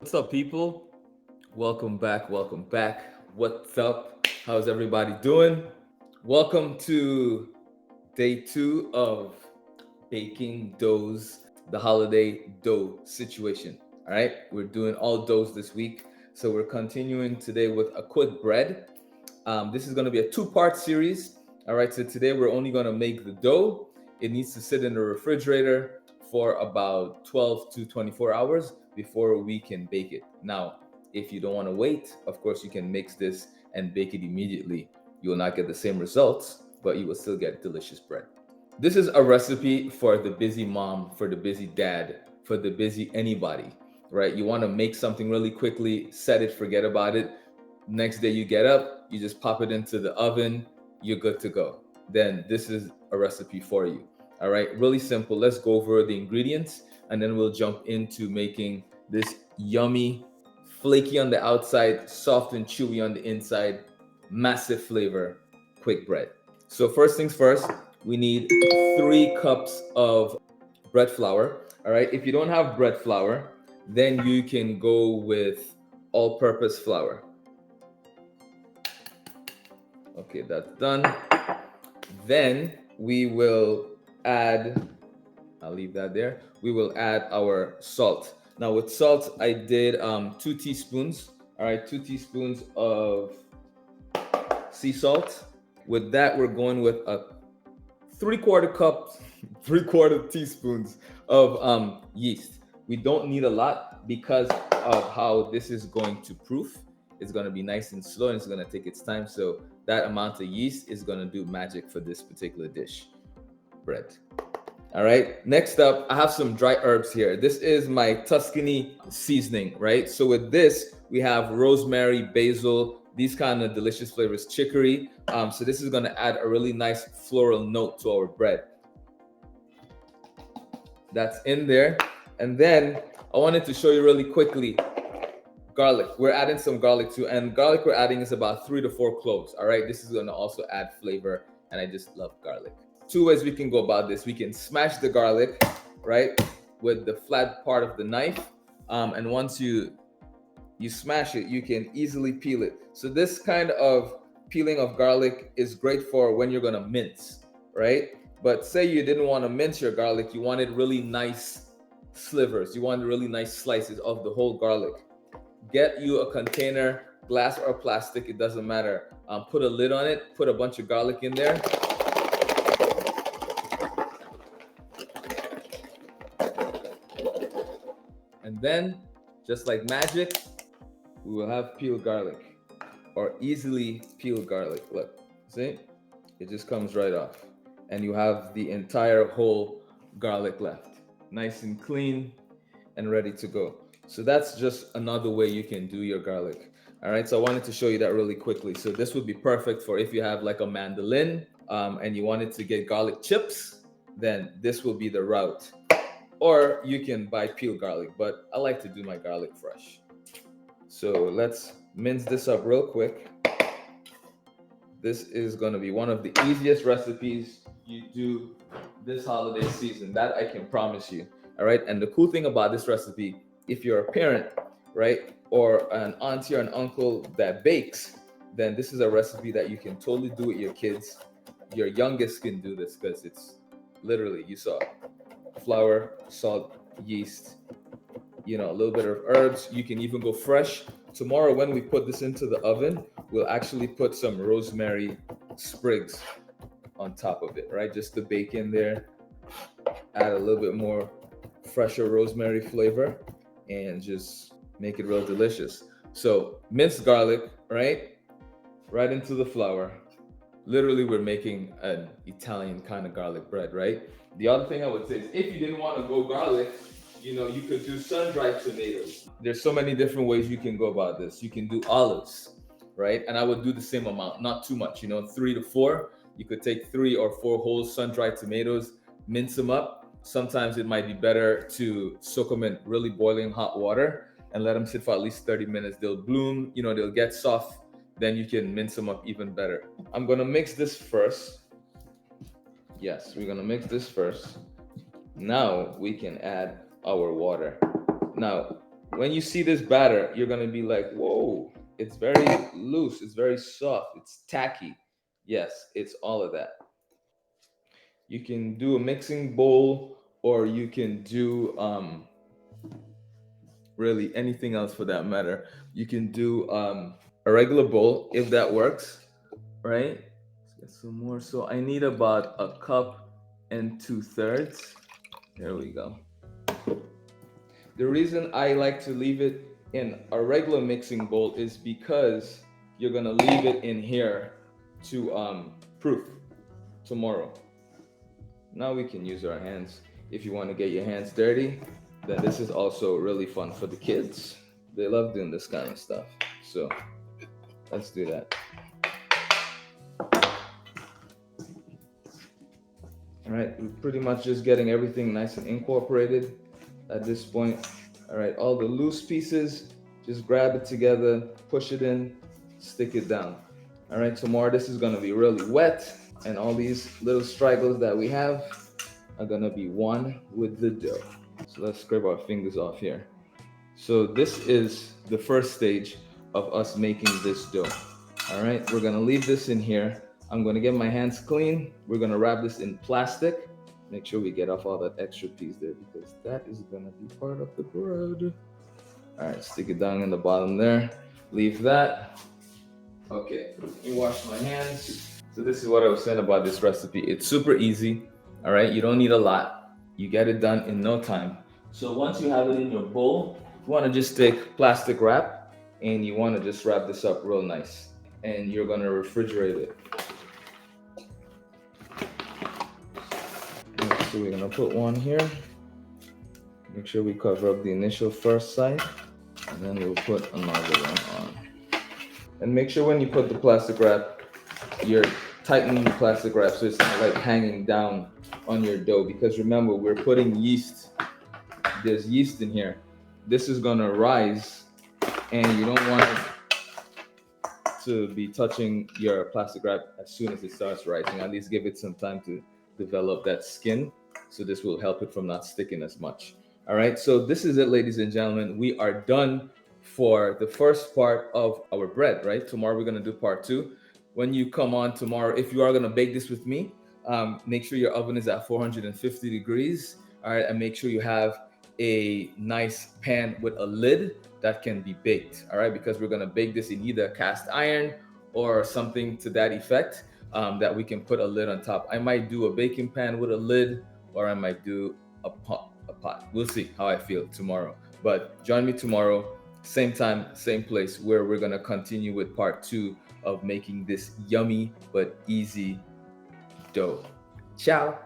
What's up, people? Welcome back. Welcome back. What's up? How's everybody doing? Welcome to day two of baking doughs, the holiday dough situation. All right, we're doing all doughs this week. So we're continuing today with a quick bread. This is going to be a two-part series. All right, so today we're only going to make the dough. It needs to sit in the refrigerator for about 12 to 24 hours before we can bake it. Now, if you don't want to wait, of course, you can mix this and bake it immediately. You will not get the same results, but you will still get delicious bread. This is a recipe for the busy mom, for the busy dad, for the busy anybody, right? You want to make something really quickly, set it, forget about it. Next day you get up, you just pop it into the oven, you're good to go. Then this is a recipe for you. All right, really simple. Let's go over the ingredients and then we'll jump into making this yummy, flaky on the outside, soft and chewy on the inside, massive flavor, quick bread. So, first things first, we need 3 cups of bread flour. All right, if you don't have bread flour, then you can go with all purpose flour. Okay, that's done. Then we will add, I'll leave that there. We will add our salt. Now with salt, I did 2 teaspoons. All right, 2 teaspoons of sea salt. With that, we're going with a 3/4 cup, 3/4 teaspoons of yeast. We don't need a lot because of how this is going to proof. It's going to be nice and slow and it's going to take its time. So that amount of yeast is going to do magic for this particular dish, bread. All right. Next up, I have some dry herbs here. This is my Tuscany seasoning, right? So with this, we have rosemary, basil, these kind of delicious flavors, chicory. So this is going to add a really nice floral note to our bread. That's in there. And then I wanted to show you really quickly garlic. We're adding some garlic too. And garlic we're adding is about 3 to 4 cloves. All right. This is going to also add flavor. And I just love garlic. 2 ways we can go about this. We can smash the garlic, right, with the flat part of the knife. And once you smash it, you can easily peel it. So this kind of peeling of garlic is great for when you're gonna mince, right? But say you didn't want to mince your garlic, you wanted really nice slivers, you wanted really nice slices of the whole garlic. Get you a container, glass or plastic, it doesn't matter. Put a lid on it, put a bunch of garlic in there. And then, just like magic, we will have peeled garlic or easily peeled garlic. Look, see? It just comes right off. And you have the entire whole garlic left. Nice and clean and ready to go. So that's just another way you can do your garlic. All right, so I wanted to show you that really quickly. So this would be perfect for if you have like a mandolin and you wanted to get garlic chips, then this will be the route. Or you can buy peeled garlic, but I like to do my garlic fresh. So let's mince this up real quick. This is going to be one of the easiest recipes you do this holiday season. That I can promise you. All right. And the cool thing about this recipe, if you're a parent, right, or an auntie or an uncle that bakes, then this is a recipe that you can totally do with your kids. Your youngest can do this because it's literally, you saw flour, salt, yeast, a little bit of herbs. You can even go fresh. Tomorrow, when we put this into the oven, we'll actually put some rosemary sprigs on top of it, right? Just to bake in there, add a little bit more fresher rosemary flavor, and just make it real delicious. So, minced garlic, right? Right into the flour. Literally, we're making an Italian kind of garlic bread, right? The other thing I would say is if you didn't want to go garlic, you could do sun-dried tomatoes. There's so many different ways you can go about this. You can do olives, right? And I would do the same amount, not too much, 3 to 4. You could take 3 or 4 whole sun-dried tomatoes, mince them up. Sometimes it might be better to soak them in really boiling hot water and let them sit for at least 30 minutes. They'll bloom, they'll get soft. Then you can mince them up even better. I'm gonna mix this first. Yes, we're gonna mix this first. Now we can add our water. Now, When you see this batter, you're gonna be like, whoa, it's very loose, it's very soft, it's tacky. Yes, it's all of that. You can do a mixing bowl, or you can do really anything else for that matter. You can do a regular bowl if that works, right? Let's get some more. So I need about a cup and 2/3. There we go. The reason I like to leave it in a regular mixing bowl is because you're gonna leave it in here to proof tomorrow. Now we can use our hands. If you want to get your hands dirty, then this is also really fun for the kids. They love doing this kind of stuff. So let's do that. All right, we're pretty much just getting everything nice and incorporated at this point. All right, all the loose pieces, just grab it together, push it in, stick it down. All right, tomorrow this is gonna be really wet, and all these little straggles that we have are gonna be one with the dough. So let's scrape our fingers off here. So this is the first stage of us making this dough. All right, we're gonna leave this in here. I'm gonna get my hands clean. We're gonna wrap this in plastic. Make sure we get off all that extra piece there, because that is gonna be part of the bread. All right, stick it down in the bottom there. Leave that. Okay, let me wash my hands. So this is what I was saying about this recipe. It's super easy. All right, you don't need a lot. You get it done in no time. So once you have it in your bowl, you want to just take plastic wrap, and you want to just wrap this up real nice, and you're gonna refrigerate it. So we're gonna put one here. Make sure we cover up the initial first side, and then we'll put another one on. And make sure when you put the plastic wrap, you're tightening the plastic wrap so it's not like hanging down on your dough, because remember, we're putting yeast. There's yeast in here. This is gonna rise, and you don't want it to be touching your plastic wrap as soon as it starts rising. At least give it some time to develop that skin. So this will help it from not sticking as much. All right, so this is it, ladies and gentlemen. We are done for the first part of our bread, right? Tomorrow we're gonna do part two. When you come on tomorrow, if you are gonna bake this with me, make sure your oven is at 450 degrees. All right, and make sure you have a nice pan with a lid that can be baked. All right, because we're gonna bake this in either cast iron or something to that effect, that we can put a lid on top. I might do a baking pan with a lid, or I might do a pot. We'll see how I feel tomorrow. But join me tomorrow, same time, same place, where we're gonna continue with part two of making this yummy but easy dough. Ciao.